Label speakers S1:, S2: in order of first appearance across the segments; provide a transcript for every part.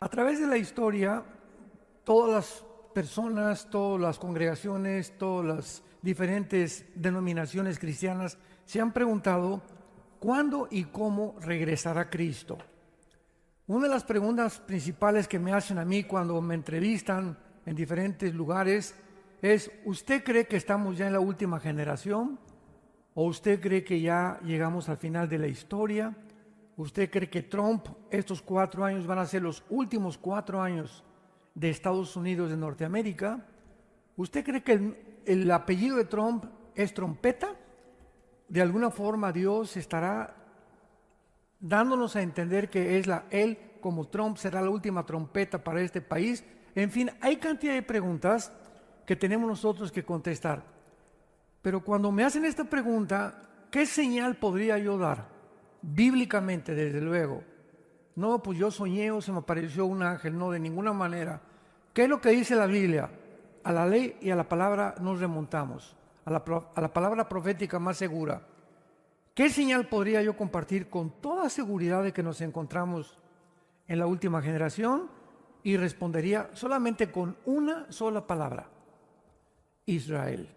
S1: A través de la historia, todas las personas, todas las congregaciones, todas las diferentes denominaciones cristianas se han preguntado cuándo y cómo regresará Cristo. Una de las preguntas principales que me hacen a mí cuando me entrevistan en diferentes lugares es: ¿usted cree que estamos ya en la última generación? ¿O usted cree que ya llegamos al final de la historia? ¿Usted cree que Trump, estos 4 años van a ser los últimos 4 años de Estados Unidos de Norteamérica? ¿Usted cree que el apellido de Trump es trompeta? De alguna forma Dios estará dándonos a entender que él como Trump será la última trompeta para este país. En fin, hay cantidad de preguntas que tenemos nosotros que contestar. Pero cuando me hacen esta pregunta, ¿qué señal podría yo dar? Bíblicamente, desde luego. No, pues yo soñé o se me apareció un ángel. No, de ninguna manera. ¿Qué es lo que dice la Biblia? A la ley y a la palabra nos remontamos. A la palabra profética más segura. ¿Qué señal podría yo compartir con toda seguridad de que nos encontramos en la última generación? Y respondería solamente con una sola palabra: Israel.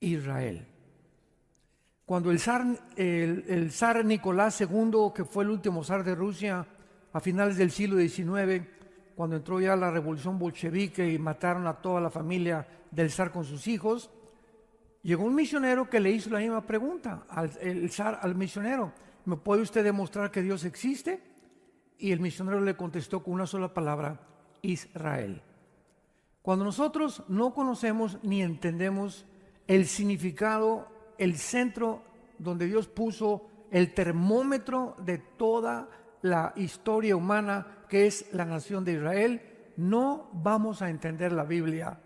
S1: Israel. Cuando el zar Nicolás II, que fue el último zar de Rusia a finales del siglo XIX, cuando entró ya la revolución bolchevique y mataron a toda la familia del zar con sus hijos, llegó un misionero que le hizo la misma pregunta el zar al misionero: ¿me puede usted demostrar que Dios existe? Y el misionero le contestó con una sola palabra: Israel. Cuando nosotros no conocemos ni entendemos el significado, el centro donde Dios puso el termómetro de toda la historia humana, que es la nación de Israel, no vamos a entender la Biblia.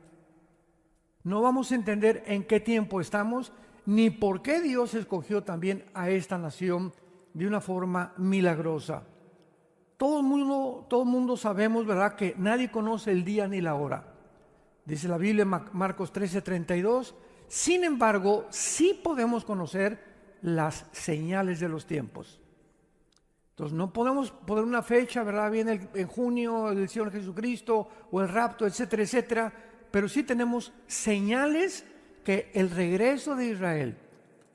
S1: No vamos a entender en qué tiempo estamos, ni por qué Dios escogió también a esta nación de una forma milagrosa. Todo el mundo sabemos, ¿verdad?, que nadie conoce el día ni la hora. Dice la Biblia, Marcos 13:32, sin embargo, sí podemos conocer las señales de los tiempos. Entonces, no podemos poner una fecha, ¿verdad? Viene en junio el Señor Jesucristo o el rapto, etcétera, etcétera, pero sí tenemos señales que el regreso de Israel,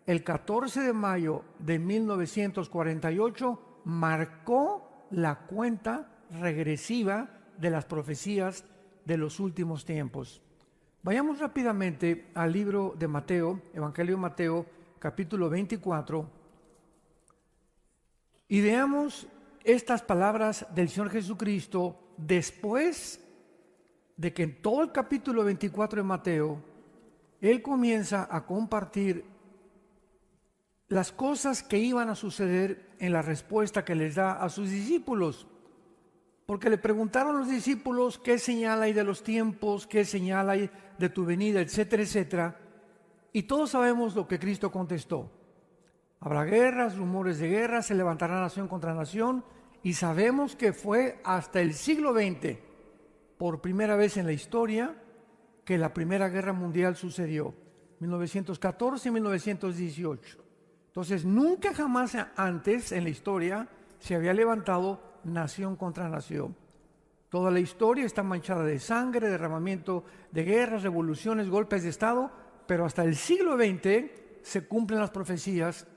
S1: el 14 de mayo de 1948, marcó la cuenta regresiva de las profecías de los últimos tiempos. Vayamos rápidamente al libro de Mateo, Evangelio de Mateo, capítulo 24, y veamos estas palabras del Señor Jesucristo después de que en todo el capítulo 24 de Mateo, Él comienza a compartir las cosas que iban a suceder en la respuesta que les da a sus discípulos. Porque le preguntaron a los discípulos: ¿qué señal hay de los tiempos? ¿Qué señal hay de tu venida? Etcétera, etcétera. Y todos sabemos lo que Cristo contestó: habrá guerras, rumores de guerra, se levantará nación contra nación. Y sabemos que fue hasta el siglo XX, por primera vez en la historia, que la Primera Guerra Mundial sucedió, 1914 y 1918. Entonces, nunca jamás antes en la historia se había levantado nación contra nación. Toda la historia está manchada de sangre, derramamiento de guerras, revoluciones, golpes de Estado, pero hasta el siglo XX se cumplen las profecías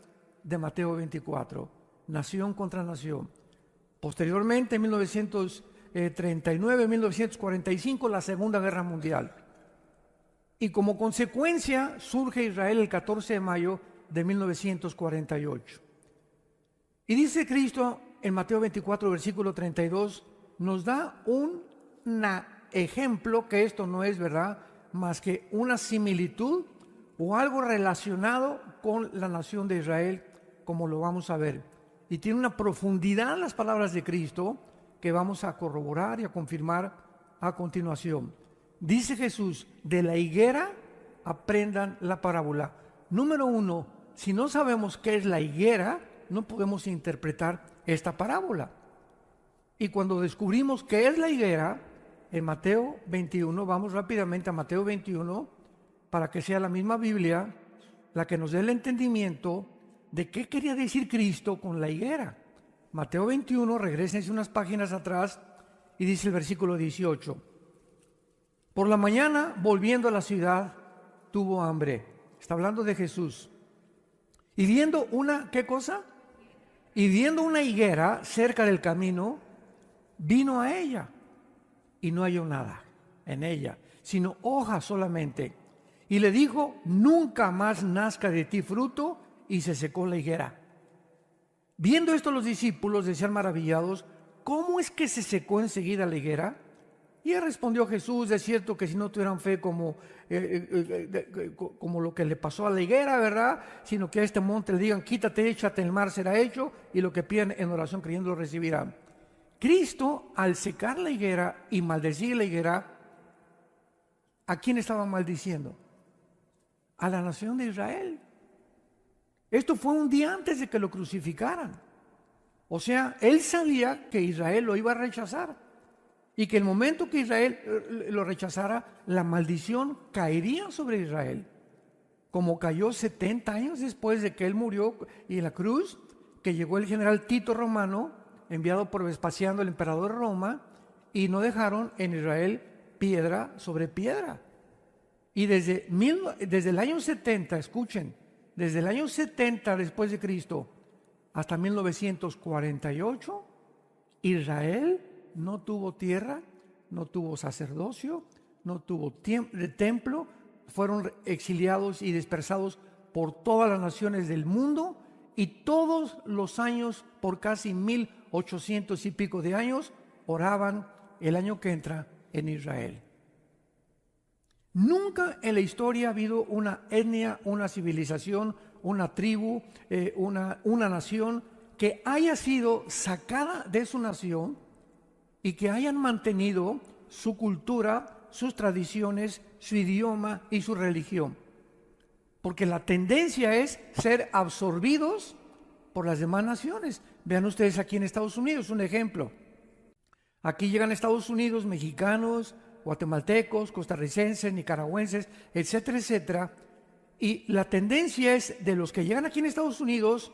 S1: de Mateo 24, nación contra nación. Posteriormente, en 1939, 1945, la Segunda Guerra Mundial. Y como consecuencia surge Israel el 14 de mayo de 1948. Y dice Cristo en Mateo 24, versículo 32, nos da un ejemplo, que esto no es, ¿verdad?, más que una similitud o algo relacionado con la nación de Israel, como lo vamos a ver. Y tiene una profundidad las palabras de Cristo que vamos a corroborar y a confirmar a continuación. Dice Jesús: de la higuera aprendan la parábola. Número 1, si no sabemos qué es la higuera, no podemos interpretar esta parábola. Y cuando descubrimos qué es la higuera, en Mateo 21, vamos rápidamente a Mateo 21, para que sea la misma Biblia la que nos dé el entendimiento de qué quería decir Cristo con la higuera. Mateo 21, regrésense unas páginas atrás y dice el versículo 18. Por la mañana, volviendo a la ciudad, tuvo hambre. Está hablando de Jesús. Y viendo una, ¿qué cosa? Y viendo una higuera cerca del camino, vino a ella y no halló nada en ella, sino hojas solamente. Y le dijo, nunca más nazca de ti fruto, y se secó la higuera. Viendo esto los discípulos decían maravillados, ¿cómo es que se secó enseguida la higuera? Y él respondió Jesús, de cierto que si no tuvieran fe como lo que le pasó a la higuera, ¿verdad? Sino que a este monte le digan, quítate, échate en el mar, será hecho, y lo que piden en oración creyendo lo recibirán. Cristo, al secar la higuera y maldecir la higuera, ¿a quién estaba maldiciendo? A la nación de Israel. Esto fue un día antes de que lo crucificaran. O sea, él sabía que Israel lo iba a rechazar y que el momento que Israel lo rechazara, la maldición caería sobre Israel, como cayó 70 años después de que él murió y en la cruz, que llegó el general Tito Romano, enviado por Vespasiano, el emperador de Roma, y no dejaron en Israel piedra sobre piedra. Y desde el año 70, escuchen, desde el año 70 después de Cristo hasta 1948, Israel no tuvo tierra, no tuvo sacerdocio, no tuvo templo, fueron exiliados y dispersados por todas las naciones del mundo, y todos los años, por casi 1800 y pico de años, oraban el año que entra en Israel. Nunca en la historia ha habido una etnia, una civilización, una tribu, una nación que haya sido sacada de su nación y que hayan mantenido su cultura, sus tradiciones, su idioma y su religión. Porque la tendencia es ser absorbidos por las demás naciones. Vean ustedes aquí en Estados Unidos un ejemplo. Aquí llegan a Estados Unidos mexicanos, guatemaltecos, costarricenses, nicaragüenses, etcétera, etcétera. Y la tendencia es de los que llegan aquí en Estados Unidos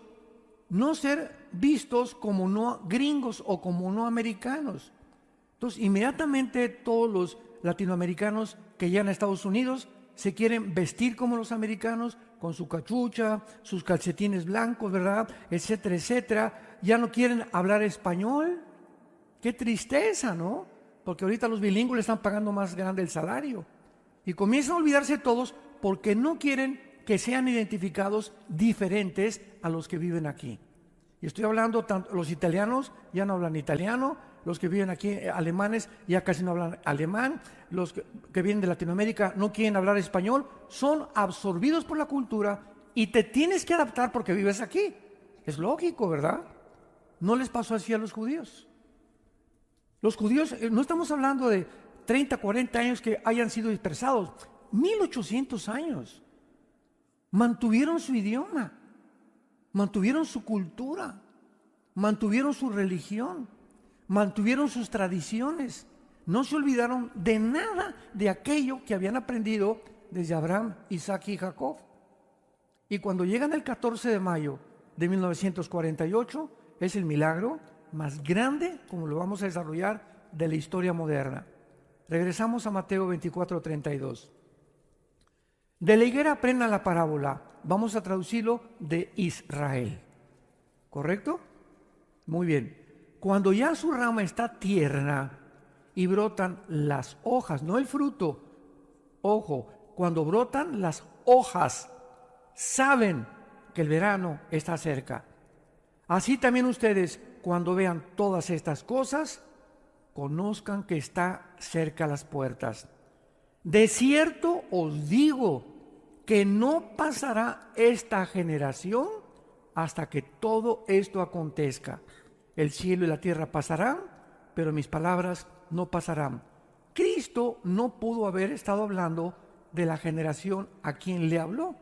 S1: no ser vistos como no gringos o como no americanos. Entonces, inmediatamente todos los latinoamericanos que llegan a Estados Unidos se quieren vestir como los americanos, con su cachucha, sus calcetines blancos, ¿verdad? Etcétera, etcétera. Ya no quieren hablar español. Qué tristeza, ¿no? Porque ahorita los bilingües le están pagando más grande el salario. Y comienzan a olvidarse todos porque no quieren que sean identificados diferentes a los que viven aquí. Y estoy hablando, los italianos ya no hablan italiano, los que viven aquí, alemanes, ya casi no hablan alemán, los que vienen de Latinoamérica no quieren hablar español, son absorbidos por la cultura y te tienes que adaptar porque vives aquí. Es lógico, ¿verdad? No les pasó así a los judíos. Los judíos, no estamos hablando de 30, 40 años que hayan sido dispersados, 1800 años. Mantuvieron su idioma, mantuvieron su cultura, mantuvieron su religión, mantuvieron sus tradiciones. No se olvidaron de nada de aquello que habían aprendido desde Abraham, Isaac y Jacob. Y cuando llegan el 14 de mayo de 1948, es el milagro más grande, como lo vamos a desarrollar, de la historia moderna. Regresamos a Mateo 24:32. De la higuera aprendan la parábola. Vamos a traducirlo de Israel. ¿Correcto? Muy bien. Cuando ya su rama está tierna y brotan las hojas, no el fruto. Ojo, cuando brotan las hojas, saben que el verano está cerca. Así también ustedes, cuando vean todas estas cosas, conozcan que está cerca las puertas. De cierto os digo que no pasará esta generación hasta que todo esto acontezca. El cielo y la tierra pasarán, pero mis palabras no pasarán. Cristo no pudo haber estado hablando de la generación a quien le habló,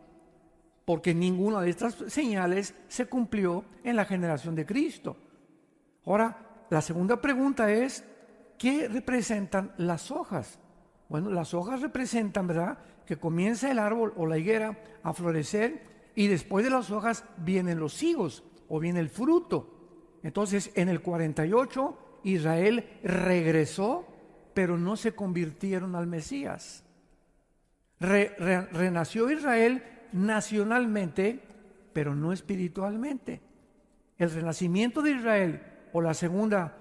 S1: porque ninguna de estas señales se cumplió en la generación de Cristo. Ahora, la segunda pregunta es, ¿qué representan las hojas? Bueno, las hojas representan, ¿verdad?, que comienza el árbol o la higuera a florecer y después de las hojas vienen los higos o viene el fruto. Entonces, en el 48, Israel regresó, pero no se convirtieron al Mesías. Renació Israel nacionalmente, pero no espiritualmente. El renacimiento de Israel, o la segunda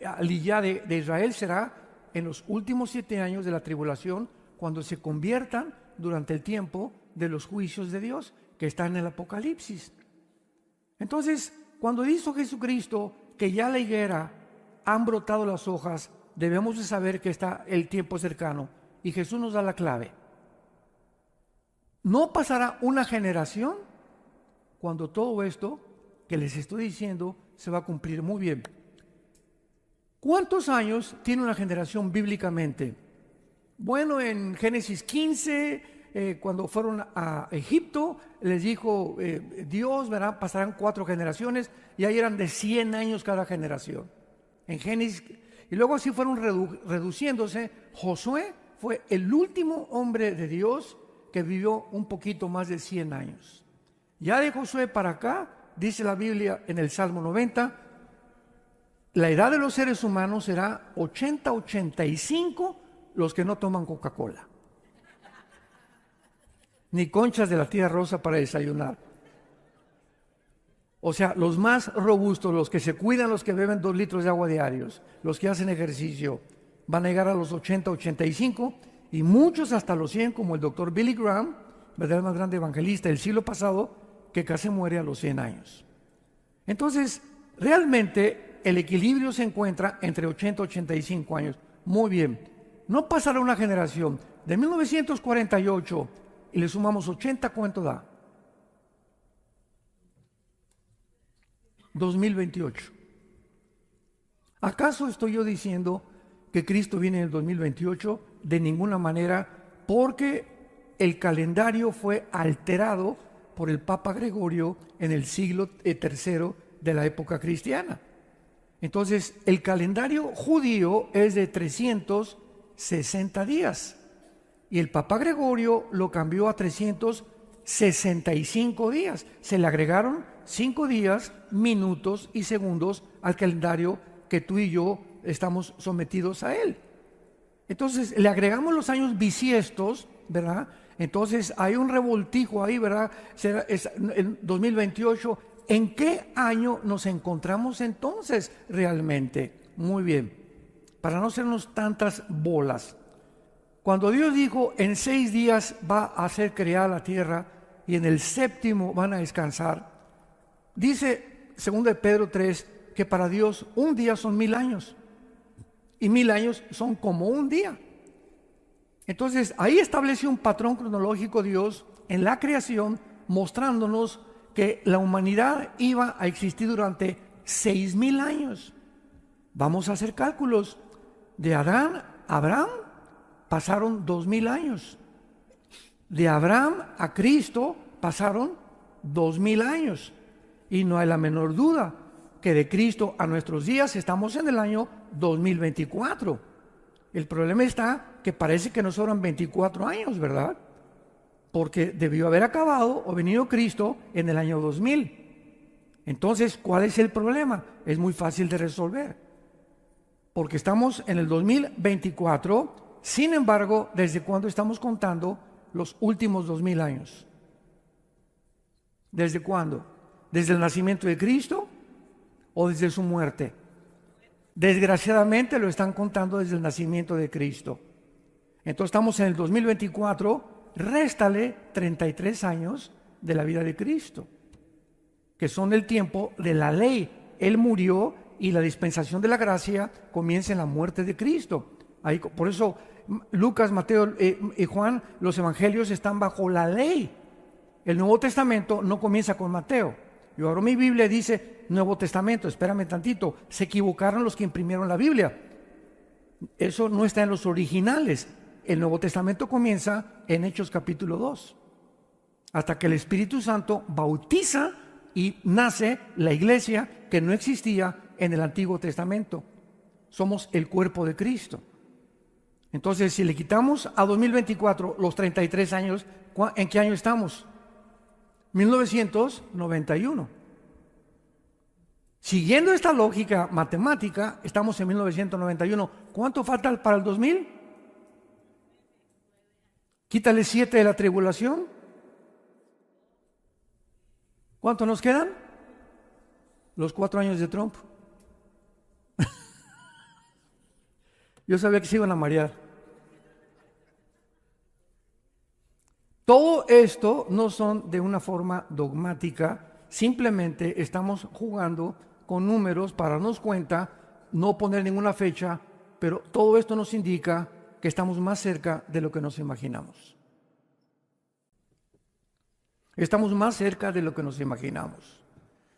S1: aliyá de Israel, será en los últimos 7 años de la tribulación, cuando se conviertan durante el tiempo de los juicios de Dios, que está en el Apocalipsis. Entonces, cuando dijo Jesucristo que ya la higuera han brotado las hojas, debemos de saber que está el tiempo cercano, y Jesús nos da la clave. No pasará una generación cuando todo esto que les estoy diciendo se va a cumplir. Muy bien. ¿Cuántos años tiene una generación bíblicamente? Bueno, en Génesis 15, cuando fueron a Egipto, les dijo Dios, ¿verdad? Pasarán 4 generaciones, y ahí eran de 100 años cada generación. En Génesis, y luego así fueron reduciéndose. Josué fue el último hombre de Dios que vivió un poquito más de 100 años. Ya de Josué para acá, dice la Biblia en el Salmo 90, la edad de los seres humanos será 80, 85 los que no toman Coca-Cola, ni conchas de la tía Rosa para desayunar. O sea, los más robustos, los que se cuidan, los que beben 2 litros de agua diarios, los que hacen ejercicio, van a llegar a los 80, 85, y muchos hasta los 100, como el doctor Billy Graham, ¿verdad? El más grande evangelista del siglo pasado, que casi muere a los 100 años. Entonces, realmente el equilibrio se encuentra entre 80 y 85 años. Muy bien, no pasará una generación de 1948 y le sumamos 80, ¿cuánto da? 2028. ¿Acaso estoy yo diciendo que Cristo viene en el 2028? De ninguna manera, porque el calendario fue alterado por el Papa Gregorio en el siglo III de la época cristiana. Entonces, el calendario judío es de 360 días y el Papa Gregorio lo cambió a 365 días. Se le agregaron 5 días, minutos y segundos al calendario que tú y yo estamos sometidos a él. Entonces, le agregamos los años bisiestos, ¿verdad? Entonces, hay un revoltijo ahí, ¿verdad? Es en 2028. ¿En qué año nos encontramos entonces realmente? Muy bien, para no hacernos tantas bolas. Cuando Dios dijo, en 6 días va a hacer crear la tierra y en el 7º van a descansar, dice 2 Pedro 3, que para Dios un día son 1000 años y 1000 años son como un día. Entonces, ahí estableció un patrón cronológico Dios en la creación, mostrándonos que la humanidad iba a existir durante 6000 años. Vamos a hacer cálculos. De Adán a Abraham pasaron 2000 años. De Abraham a Cristo pasaron 2000 años. Y no hay la menor duda que de Cristo a nuestros días estamos en el año 2024. El problema está que parece que nos sobran 24 años, ¿verdad? Porque debió haber acabado o venido Cristo en el año 2000. Entonces, ¿cuál es el problema? Es muy fácil de resolver. Porque estamos en el 2024, sin embargo, ¿desde cuándo estamos contando los últimos 2000 años? ¿Desde cuándo? ¿Desde el nacimiento de Cristo o desde su muerte? Desgraciadamente lo están contando desde el nacimiento de Cristo. Entonces estamos en el 2024, réstale 33 años de la vida de Cristo, que son el tiempo de la ley. Él murió y la dispensación de la gracia comienza en la muerte de Cristo. Ahí, por eso Lucas, Mateo y Juan, los evangelios están bajo la ley. El Nuevo Testamento no comienza con Mateo. Yo abro mi Biblia y dice Nuevo Testamento, espérame tantito, se equivocaron los que imprimieron la Biblia. Eso no está en los originales. El Nuevo Testamento comienza en Hechos capítulo 2, hasta que el Espíritu Santo bautiza y nace la iglesia que no existía en el Antiguo Testamento. Somos el cuerpo de Cristo. Entonces, si le quitamos a 2024 los 33 años, ¿en qué año estamos? 1991. Siguiendo esta lógica matemática, estamos en 1991. ¿Cuánto falta para el 2000? Quítale 7 de la tribulación. ¿Cuánto nos quedan? Los 4 años de Trump. Yo sabía que se iban a marear. Todo esto no son de una forma dogmática, simplemente estamos jugando con números para darnos cuenta, no poner ninguna fecha, pero todo esto nos indica que estamos más cerca de lo que nos imaginamos. Estamos más cerca de lo que nos imaginamos.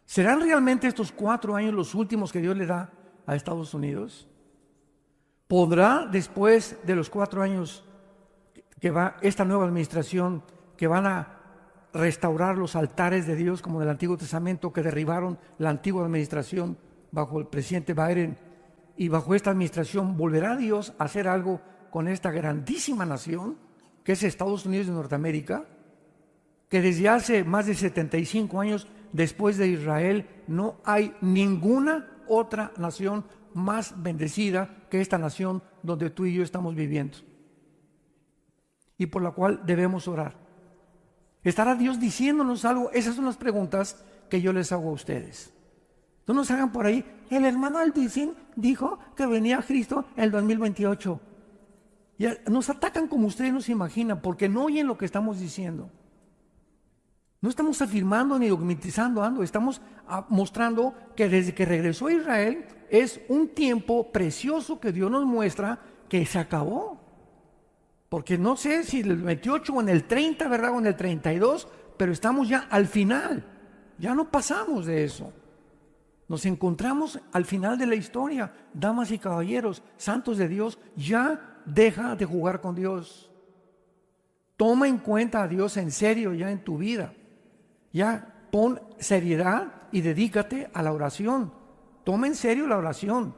S1: ¿Serán realmente estos 4 años los últimos que Dios le da a Estados Unidos? ¿Podrá después de los 4 años que va esta nueva administración, que van a restaurar los altares de Dios como del Antiguo Testamento que derribaron la antigua administración bajo el presidente Biden, y bajo esta administración volverá Dios a hacer algo con esta grandísima nación que es Estados Unidos de Norteamérica, que desde hace más de 75 años después de Israel no hay ninguna otra nación más bendecida que esta nación donde tú y yo estamos viviendo y por la cual debemos orar. ¿Estará Dios diciéndonos algo? Esas son las preguntas que yo les hago a ustedes. No nos hagan por ahí, el hermano Alticín dijo que venía Cristo en el 2028. Ya nos atacan como ustedes no se imaginan, porque no oyen lo que estamos diciendo. No estamos afirmando ni dogmatizando algo, estamos mostrando que desde que regresó a Israel es un tiempo precioso que Dios nos muestra que se acabó. Porque no sé si en el 28 o en el 30, ¿verdad? O en el 32, pero estamos ya al final. Ya no pasamos de eso. Nos encontramos al final de la historia. Damas y caballeros, santos de Dios, ya deja de jugar con Dios. Toma en cuenta a Dios en serio ya en tu vida. Ya pon seriedad y dedícate a la oración. Toma en serio la oración.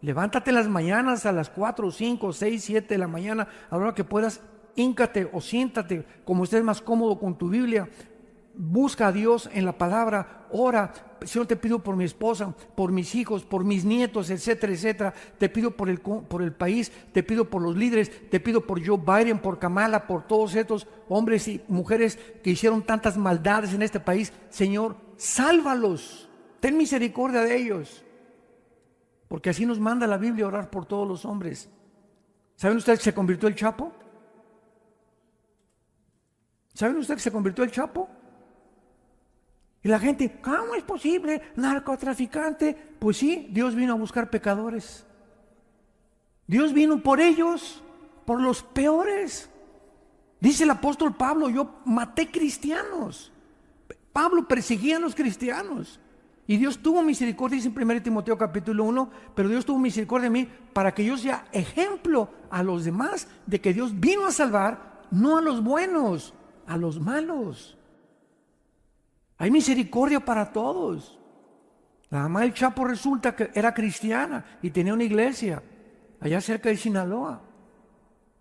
S1: Levántate en las mañanas a las 4, 5, 6, 7 de la mañana, a la hora que puedas, híncate o siéntate como estés más cómodo con tu Biblia. Busca a Dios en la palabra, ora. Señor, te pido por mi esposa, por mis hijos, por mis nietos, etcétera, etcétera. Te pido por el país, te pido por los líderes, te pido por Joe Biden, por Kamala, por todos estos hombres y mujeres que hicieron tantas maldades en este país. Señor, sálvalos, ten misericordia de ellos. Porque así nos manda la Biblia a orar por todos los hombres. ¿Saben ustedes que se convirtió el Chapo? ¿Saben ustedes que se convirtió el Chapo? Y la gente, ¿cómo es posible? Narcotraficante. Pues sí, Dios vino a buscar pecadores. Dios vino por ellos, por los peores. Dice el apóstol Pablo, yo maté cristianos. Pablo perseguía a los cristianos. Y Dios tuvo misericordia, dice en 1 Timoteo capítulo 1, pero Dios tuvo misericordia de mí para que yo sea ejemplo a los demás de que Dios vino a salvar, no a los buenos, a los malos. Hay misericordia para todos. La mamá del Chapo resulta que era cristiana y tenía una iglesia allá cerca de Sinaloa.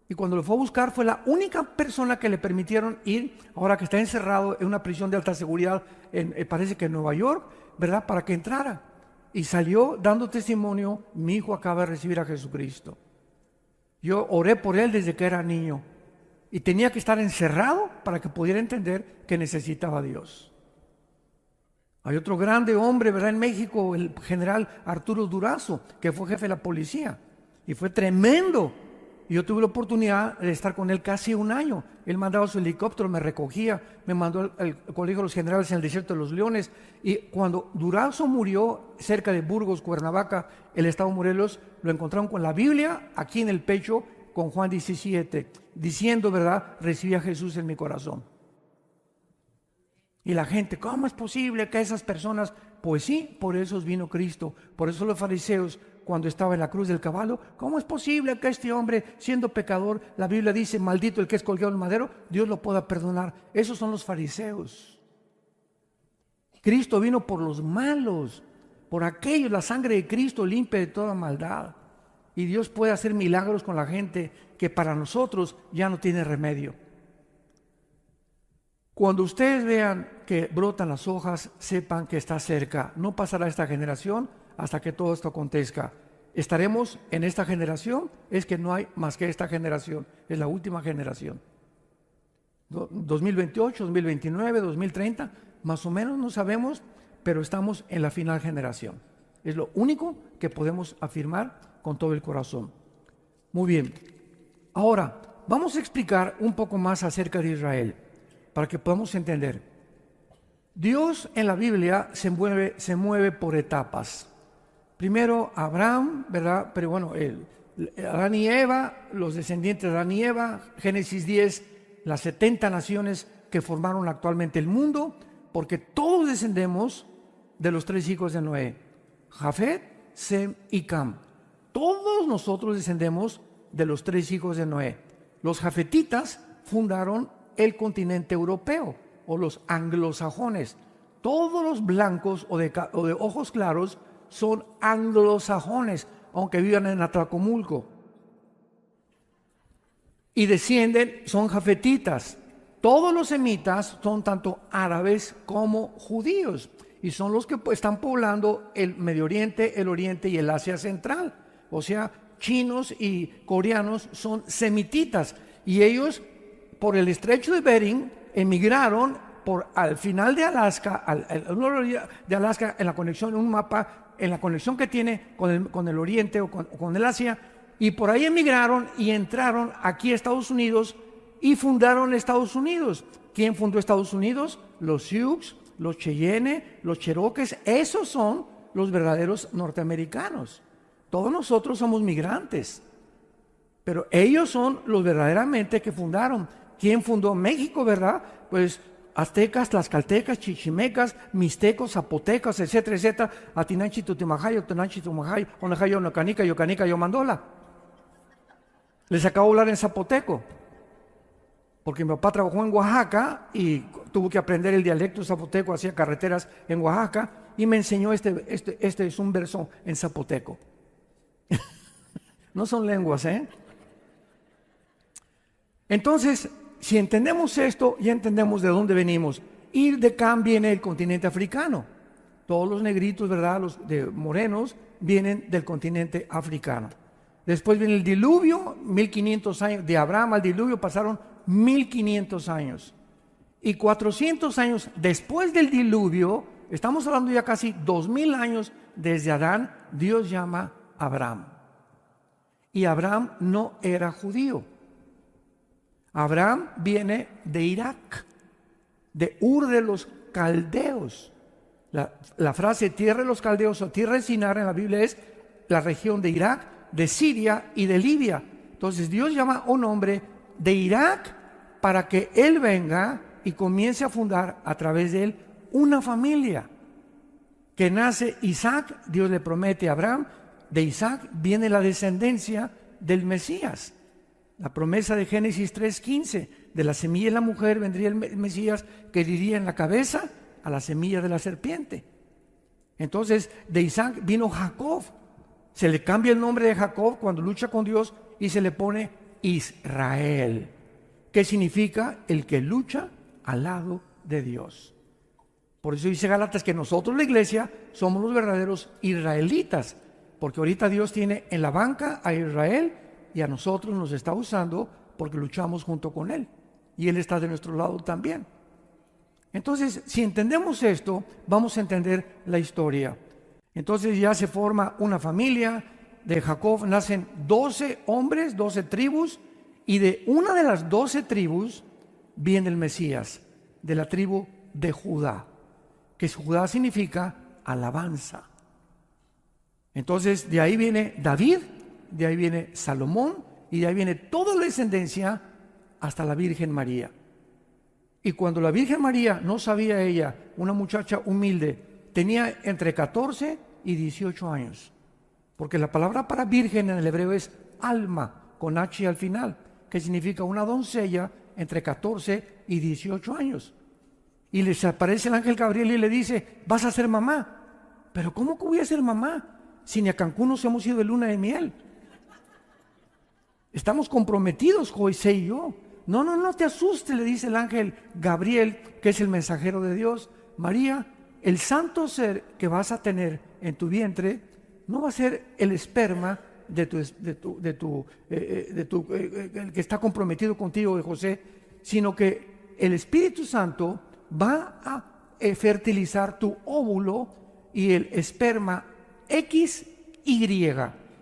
S1: Y cuando lo fue a buscar fue la única persona que le permitieron ir, ahora que está encerrado en una prisión de alta seguridad, parece que en Nueva York, ¿verdad? Para que entrara. Y salió dando testimonio, mi hijo acaba de recibir a Jesucristo. Yo oré por él desde que era niño. Y tenía que estar encerrado para que pudiera entender que necesitaba a Dios. Hay otro grande hombre, ¿verdad? En México, el general Arturo Durazo, que fue jefe de la policía. Y fue tremendo. Y yo tuve la oportunidad de estar con él casi un año. Él mandaba su helicóptero, me recogía, me mandó al Colegio de los Generales en el Desierto de los Leones. Y cuando Durazo murió cerca de Burgos, Cuernavaca, el estado de Morelos, lo encontraron con la Biblia aquí en el pecho, con Juan 17, diciendo, ¿verdad? Recibí a Jesús en mi corazón. Y la gente, ¿cómo es posible que esas personas? Pues sí, por eso vino Cristo. Por eso los fariseos, cuando estaba en la cruz del caballo, ¿cómo es posible que este hombre, siendo pecador, la Biblia dice, maldito el que es colgado en el madero, Dios lo pueda perdonar? Esos son los fariseos. Cristo vino por los malos, por aquellos, la sangre de Cristo limpia de toda maldad. Y Dios puede hacer milagros con la gente que para nosotros ya no tiene remedio. Cuando ustedes vean que brotan las hojas, sepan que está cerca. No pasará esta generación hasta que todo esto acontezca. Estaremos en esta generación, es que no hay más que esta generación, es la última generación. 2028, 2029, 2030, más o menos no sabemos, pero estamos en la final generación. Es lo único que podemos afirmar con todo el corazón. Muy bien. Ahora, vamos a explicar un poco más acerca de Israel, para que podamos entender. Dios en la Biblia se mueve por etapas. Primero Abraham, ¿verdad? Pero bueno, Adán y Eva, los descendientes de Adán y Eva, Génesis 10, las 70 naciones que formaron actualmente el mundo, porque todos descendemos de los 3 hijos de Noé, Jafet, Sem y Cam. Todos nosotros descendemos de los 3 hijos de Noé. Los jafetitas fundaron el continente europeo, o los anglosajones. Todos los blancos o de ojos claros son anglosajones, aunque vivan en Atlacomulco. Y descienden, son jafetitas. Todos los semitas son tanto árabes como judíos, y son los que están poblando el Medio Oriente, el Oriente y el Asia Central. O sea, chinos y coreanos son semititas, y ellos por el estrecho de Bering emigraron al final de Alaska, de Alaska, en la conexión, en un mapa, en la conexión que tiene con el Oriente o con el Asia, y por ahí emigraron y entraron aquí a Estados Unidos y fundaron Estados Unidos. ¿Quién fundó Estados Unidos? Los Sioux, los Cheyenne, los Cherokees. Esos son los verdaderos norteamericanos. Todos nosotros somos migrantes, pero ellos son los verdaderamente que fundaron. ¿Quién fundó México, verdad? Pues aztecas, tlaxcaltecas, chichimecas, mixtecos, zapotecas, etcétera, etcétera. Atinanchi, Tutimajayo, Octonanchi, Tumajayo, Onajayo, Nocanica, Yocanica, Yomandola. Les acabo de hablar en zapoteco, porque mi papá trabajó en Oaxaca y tuvo que aprender el dialecto zapoteco, hacía carreteras en Oaxaca, y me enseñó este es un verso en zapoteco. No son lenguas, ¿eh? Entonces, si entendemos esto, ya entendemos de dónde venimos. Y de Cam viene el continente africano. Todos los negritos, ¿verdad? Los de morenos vienen del continente africano. Después viene el diluvio, 1500 años. De Abraham al diluvio pasaron 1500 años. Y 400 años después del diluvio, estamos hablando ya casi 2000 años desde Adán, Dios llama a Abraham. Y Abraham no era judío. Abraham viene de Irak, de Ur de los Caldeos. La frase tierra de los caldeos o tierra de Sinar en la Biblia es la región de Irak, de Siria y de Libia. Entonces Dios llama a un hombre de Irak para que él venga y comience a fundar a través de él una familia. Que nace Isaac, Dios le promete a Abraham, de Isaac viene la descendencia del Mesías. La promesa de Génesis 3:15, de la semilla de la mujer vendría el Mesías que heriría en la cabeza a la semilla de la serpiente. Entonces, de Isaac vino Jacob. Se le cambia el nombre de Jacob cuando lucha con Dios y se le pone Israel, que significa el que lucha al lado de Dios. Por eso dice Gálatas que nosotros, la iglesia, somos los verdaderos israelitas, porque ahorita Dios tiene en la banca a Israel y a nosotros nos está usando porque luchamos junto con Él. Y Él está de nuestro lado también. Entonces, si entendemos esto, vamos a entender la historia. Entonces ya se forma una familia. De Jacob nacen 12 hombres, 12 tribus. Y de una de las 12 tribus viene el Mesías, de la tribu de Judá. Que Judá significa alabanza. Entonces de ahí viene David, de ahí viene Salomón y de ahí viene toda la descendencia hasta la Virgen María. Y cuando la Virgen María, no sabía ella, una muchacha humilde, tenía entre 14 y 18 años, porque la palabra para virgen en el hebreo es alma, con H al final, que significa una doncella entre 14 y 18 años. Y les aparece el ángel Gabriel y le dice: vas a ser mamá. Pero ¿cómo que voy a ser mamá? Si ni a Cancún nos hemos ido de luna de miel. Estamos comprometidos, José y yo. No, no, no te asustes, le dice el ángel Gabriel, que es el mensajero de Dios. María, el santo ser que vas a tener en tu vientre no va a ser el esperma el que está comprometido contigo, de José, sino que el Espíritu Santo va a fertilizar tu óvulo y el esperma XY,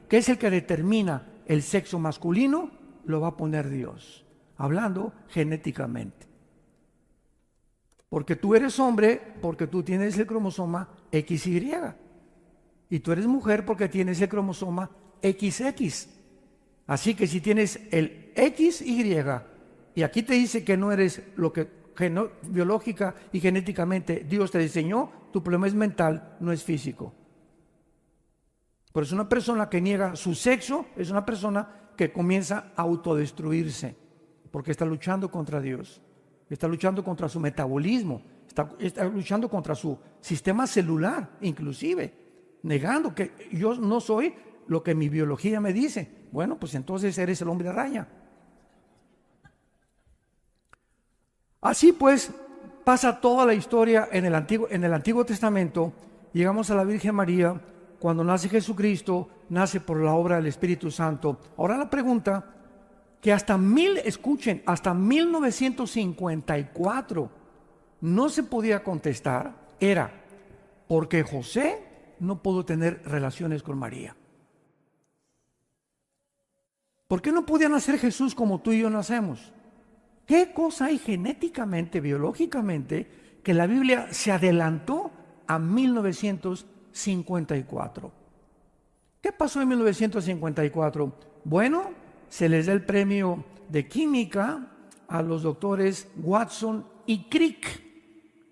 S1: que es el que determina el sexo masculino, lo va a poner Dios, hablando genéticamente. Porque tú eres hombre porque tú tienes el cromosoma XY. Y tú eres mujer porque tienes el cromosoma XX. Así que si tienes el XY y aquí te dice que no eres lo que biológica y genéticamente Dios te diseñó, tu problema es mental, no es físico. Pero es una persona que niega su sexo, es una persona que comienza a autodestruirse porque está luchando contra Dios, está luchando contra su metabolismo, está luchando contra su sistema celular, inclusive negando que yo no soy lo que mi biología me dice. Bueno, pues entonces eres el hombre araña. Así pues, pasa toda la historia en el Antiguo Testamento. Llegamos a la Virgen María, cuando nace Jesucristo, nace por la obra del Espíritu Santo. Ahora la pregunta, que hasta 1954 no se podía contestar, era, ¿por qué José no pudo tener relaciones con María? ¿Por qué no podía nacer Jesús como tú y yo nacemos? ¿Qué cosa hay genéticamente, biológicamente, que la Biblia se adelantó a 1954? ¿Qué pasó en 1954? Bueno, se les da el premio de química a los doctores Watson y Crick,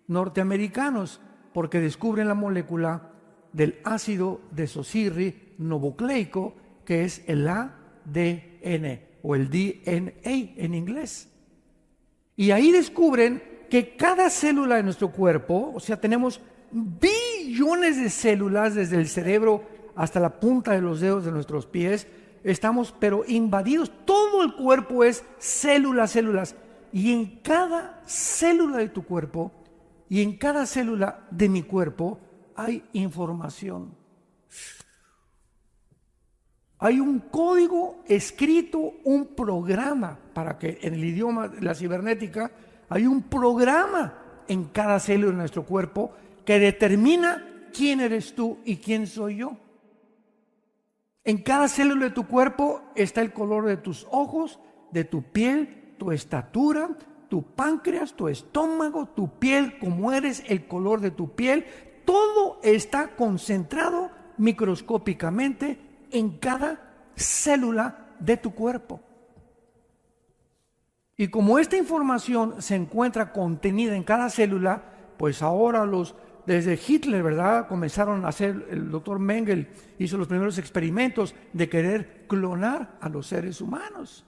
S1: norteamericanos, porque descubren la molécula del ácido desoxirribonucleico, que es el ADN o el DNA en inglés. Y ahí descubren que cada célula de nuestro cuerpo, o sea, tenemos billones de células desde el cerebro hasta la punta de los dedos de nuestros pies, estamos pero invadidos, todo el cuerpo es células, y en cada célula de tu cuerpo y en cada célula de mi cuerpo hay información. Hay un código escrito, un programa, para que en el idioma de la cibernética hay un programa en cada célula de nuestro cuerpo que determina quién eres tú y quién soy yo. En cada célula de tu cuerpo está el color de tus ojos, de tu piel, tu estatura, tu páncreas, tu estómago, tu piel, cómo eres, el color de tu piel. Todo está concentrado microscópicamente en cada célula de tu cuerpo. Y como esta información se encuentra contenida en cada célula, pues ahora desde Hitler, ¿verdad?, comenzaron a hacer, el doctor Mengele hizo los primeros experimentos de querer clonar a los seres humanos.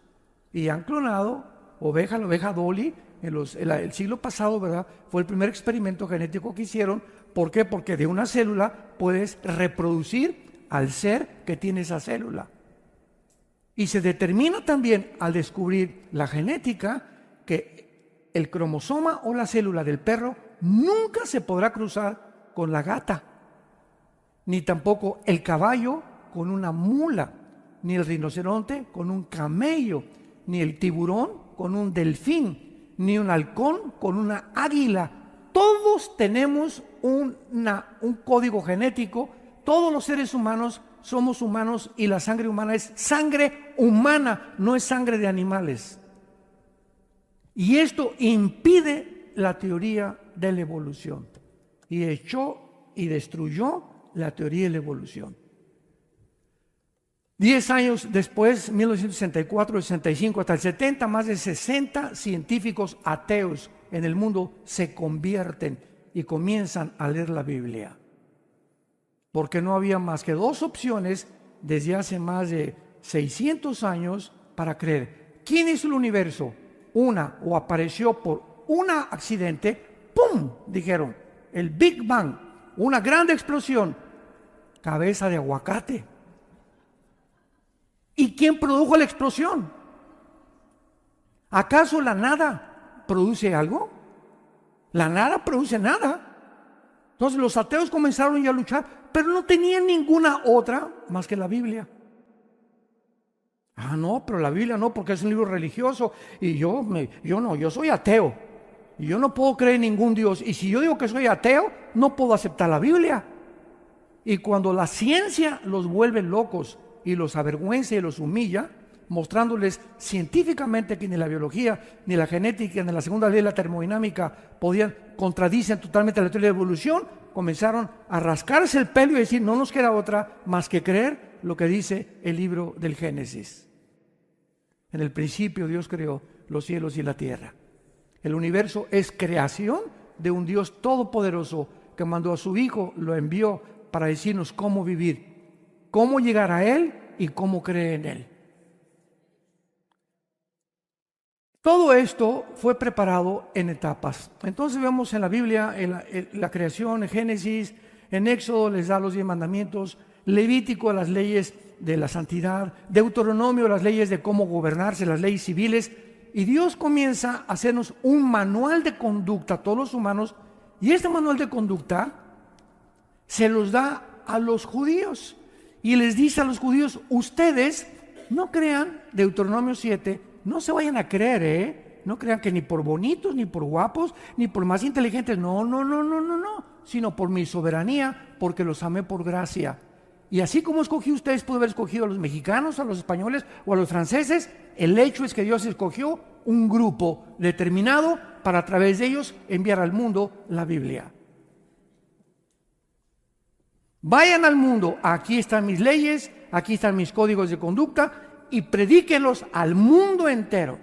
S1: Y han clonado la oveja Dolly, el siglo pasado, ¿verdad?, fue el primer experimento genético que hicieron. ¿Por qué? Porque de una célula puedes reproducir al ser que tiene esa célula. Y se determina también al descubrir la genética que el cromosoma o la célula del perro nunca se podrá cruzar con la gata, ni tampoco el caballo con una mula, ni el rinoceronte con un camello, ni el tiburón con un delfín, ni un halcón con una águila. Todos tenemos un código genético. Todos los seres humanos somos humanos y la sangre humana es sangre humana, no es sangre de animales. Y esto impide la teoría de la evolución y echó y destruyó la teoría de la evolución. 10 años después, 1964, 65 hasta el 70, más de 60 científicos ateos en el mundo se convierten y comienzan a leer la Biblia. Porque no había más que dos opciones desde hace más de 600 años para creer. ¿Quién hizo el universo? Una, o apareció por un accidente, ¡pum!, dijeron, el Big Bang, una gran explosión, cabeza de aguacate. ¿Y quién produjo la explosión? ¿Acaso la nada produce algo? La nada produce nada. Entonces los ateos comenzaron ya a luchar, pero no tenían ninguna otra más que la Biblia. Ah, no, pero la Biblia no, porque es un libro religioso. Y yo no, yo soy ateo. Y yo no puedo creer en ningún Dios. Y si yo digo que soy ateo, no puedo aceptar la Biblia. Y cuando la ciencia los vuelve locos y los avergüenza y los humilla, mostrándoles científicamente que ni la biología, ni la genética, ni la segunda ley de la termodinámica contradicen totalmente la teoría de la evolución, comenzaron a rascarse el pelo y decir, no nos queda otra más que creer lo que dice el libro del Génesis. En el principio Dios creó los cielos y la tierra. El universo es creación de un Dios todopoderoso que mandó a su Hijo, lo envió para decirnos cómo vivir, cómo llegar a Él y cómo creer en Él. Todo esto fue preparado en etapas. Entonces vemos en la Biblia, en la creación, en Génesis, en Éxodo les da los 10 mandamientos, Levítico las leyes de la santidad, Deuteronomio las leyes de cómo gobernarse, las leyes civiles, y Dios comienza a hacernos un manual de conducta a todos los humanos, y este manual de conducta se los da a los judíos, y les dice a los judíos, ustedes no crean, Deuteronomio 7, no se vayan a creer, no crean que ni por bonitos, ni por guapos, ni por más inteligentes, no, sino por mi soberanía, porque los amé por gracia. Y así como escogí ustedes, pudo haber escogido a los mexicanos, a los españoles o a los franceses. El hecho es que Dios escogió un grupo determinado para a través de ellos enviar al mundo la Biblia. Vayan al mundo, aquí están mis leyes, aquí están mis códigos de conducta y predíquenlos al mundo entero.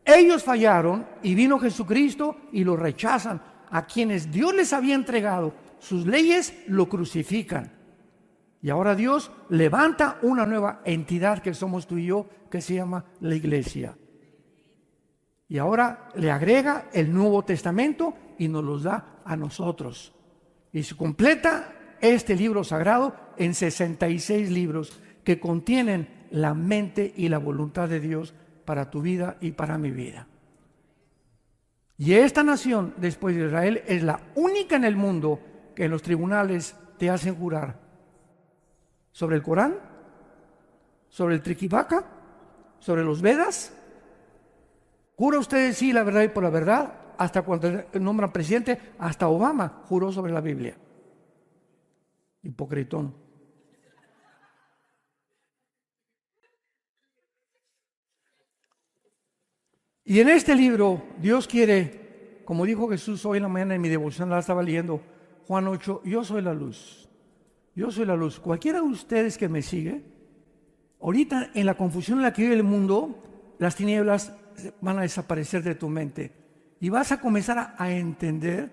S1: Ellos fallaron y vino Jesucristo y los rechazan. A quienes Dios les había entregado sus leyes, lo crucifican. Y ahora Dios levanta una nueva entidad que somos tú y yo, que se llama la iglesia. Y ahora le agrega el Nuevo Testamento y nos los da a nosotros. Y se completa este libro sagrado en 66 libros que contienen la mente y la voluntad de Dios para tu vida y para mi vida. Y esta nación, después de Israel, es la única en el mundo que en los tribunales te hacen jurar sobre el Corán, sobre el Triquivaca, sobre los Vedas. Jura usted decir la verdad y por la verdad. Hasta cuando nombran presidente, hasta Obama juró sobre la Biblia. Hipocritón. Y en este libro Dios quiere, como dijo Jesús hoy en la mañana en mi devoción, la estaba leyendo, Juan 8, yo soy la luz. Yo soy la luz. Cualquiera de ustedes que me sigue, ahorita en la confusión en la que vive el mundo, las tinieblas van a desaparecer de tu mente y vas a comenzar a entender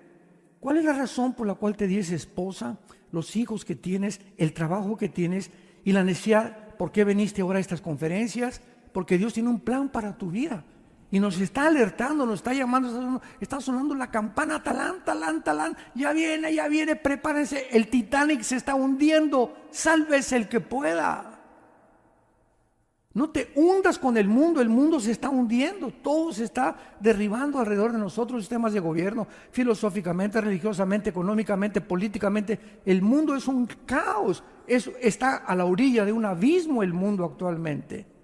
S1: cuál es la razón por la cual te di esa esposa, los hijos que tienes, el trabajo que tienes y la necesidad, por qué viniste ahora a estas conferencias, porque Dios tiene un plan para tu vida. Y nos está alertando, nos está llamando, está sonando la campana, talán, ya viene, prepárense, el Titanic se está hundiendo, sálvese el que pueda. No te hundas con el mundo se está hundiendo, todo se está derribando alrededor de nosotros, sistemas de gobierno, filosóficamente, religiosamente, económicamente, políticamente, el mundo es un caos, está a la orilla de un abismo el mundo actualmente.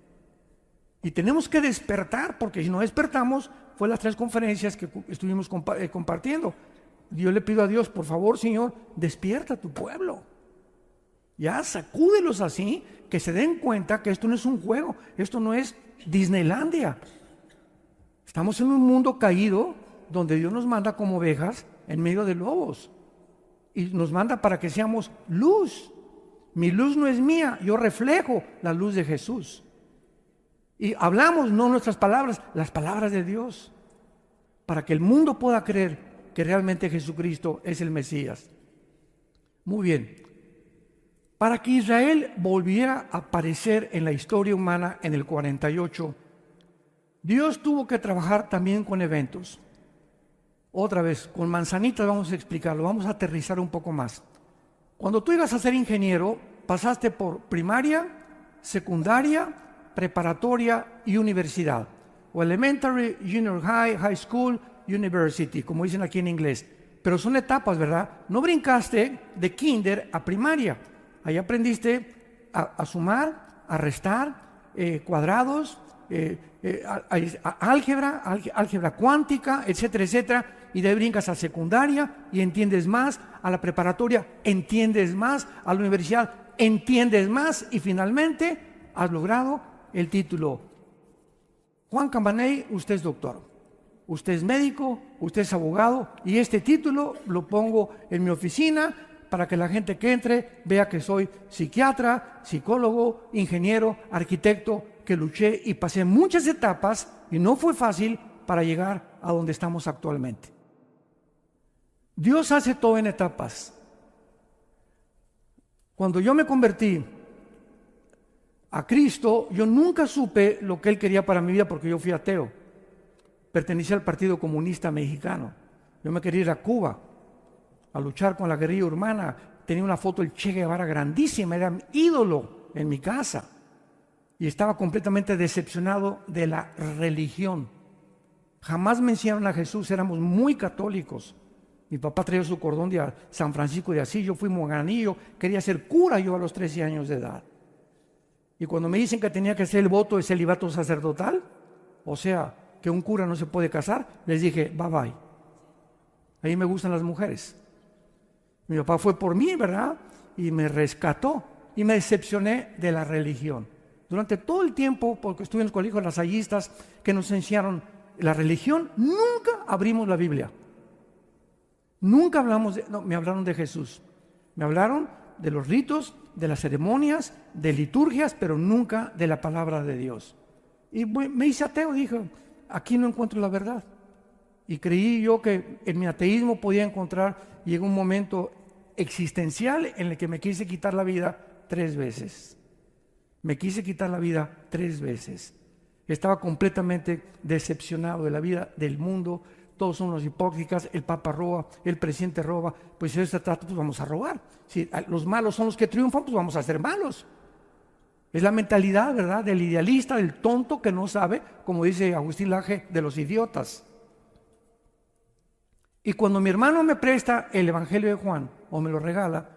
S1: Y tenemos que despertar, porque si no despertamos, fue las 3 conferencias que estuvimos compartiendo. Yo le pido a Dios, por favor, Señor, despierta a tu pueblo. Ya, sacúdelos así, que se den cuenta que esto no es un juego, esto no es Disneylandia. Estamos en un mundo caído, donde Dios nos manda como ovejas en medio de lobos. Y nos manda para que seamos luz. Mi luz no es mía, yo reflejo la luz de Jesús. Y hablamos no nuestras palabras, las palabras de Dios, para que el mundo pueda creer que realmente Jesucristo es el Mesías. Muy bien. Para que Israel volviera a aparecer en la historia humana en el 48, Dios tuvo que trabajar también con eventos. Otra vez, con manzanitas vamos a explicarlo, vamos a aterrizar un poco más. Cuando tú ibas a ser ingeniero, pasaste por primaria, secundaria, preparatoria y universidad. o elementary, junior high, high school, university, como dicen aquí en inglés. Pero son etapas, ¿verdad? No brincaste de kinder a primaria. Ahí aprendiste a sumar, a restar, cuadrados, álgebra cuántica, etcétera, etcétera. Y de ahí brincas a secundaria y entiendes más, a la preparatoria entiendes más, a la universidad entiendes más y finalmente has logrado el título. Juan Campaney, usted es doctor, usted es médico, usted es abogado y este título lo pongo en mi oficina para que la gente que entre vea que soy psiquiatra, psicólogo, ingeniero, arquitecto, que luché y pasé muchas etapas y no fue fácil para llegar a donde estamos actualmente. Dios hace todo en etapas. Cuando yo me convertí a Cristo, yo nunca supe lo que Él quería para mi vida porque yo fui ateo. Pertenecía al Partido Comunista Mexicano. Yo me quería ir a Cuba a luchar con la guerrilla urbana. Tenía una foto del Che Guevara grandísima, era mi ídolo en mi casa. Y estaba completamente decepcionado de la religión. Jamás me enseñaron a Jesús, éramos muy católicos. Mi papá traía su cordón de San Francisco de Asís, yo fui moganillo, quería ser cura yo a los 13 años de edad. Y cuando me dicen que tenía que hacer el voto de celibato sacerdotal, o sea, que un cura no se puede casar, les dije, bye bye. A mí me gustan las mujeres. Mi papá fue por mí, ¿verdad? Y me rescató y me decepcioné de la religión. Durante todo el tiempo, porque estuve en los colegios lasallistas que nos enseñaron la religión, nunca abrimos la Biblia. Nunca hablamos me hablaron de Jesús. Me hablaron de los ritos, de las ceremonias, de liturgias, pero nunca de la palabra de Dios. Y me hice ateo, dije, aquí no encuentro la verdad. Y creí yo que en mi ateísmo podía encontrar, llegó un momento existencial en el que me quise quitar la vida 3 veces. Me quise quitar la vida 3 veces. Estaba completamente decepcionado de la vida, del mundo. Todos son unos hipócritas, el Papa roba, el presidente roba, pues si se trata, pues vamos a robar. Si los malos son los que triunfan, pues vamos a ser malos. Es la mentalidad, ¿verdad?, del idealista, del tonto que no sabe, como dice Agustín Laje, de los idiotas. Y cuando mi hermano me presta el Evangelio de Juan, o me lo regala,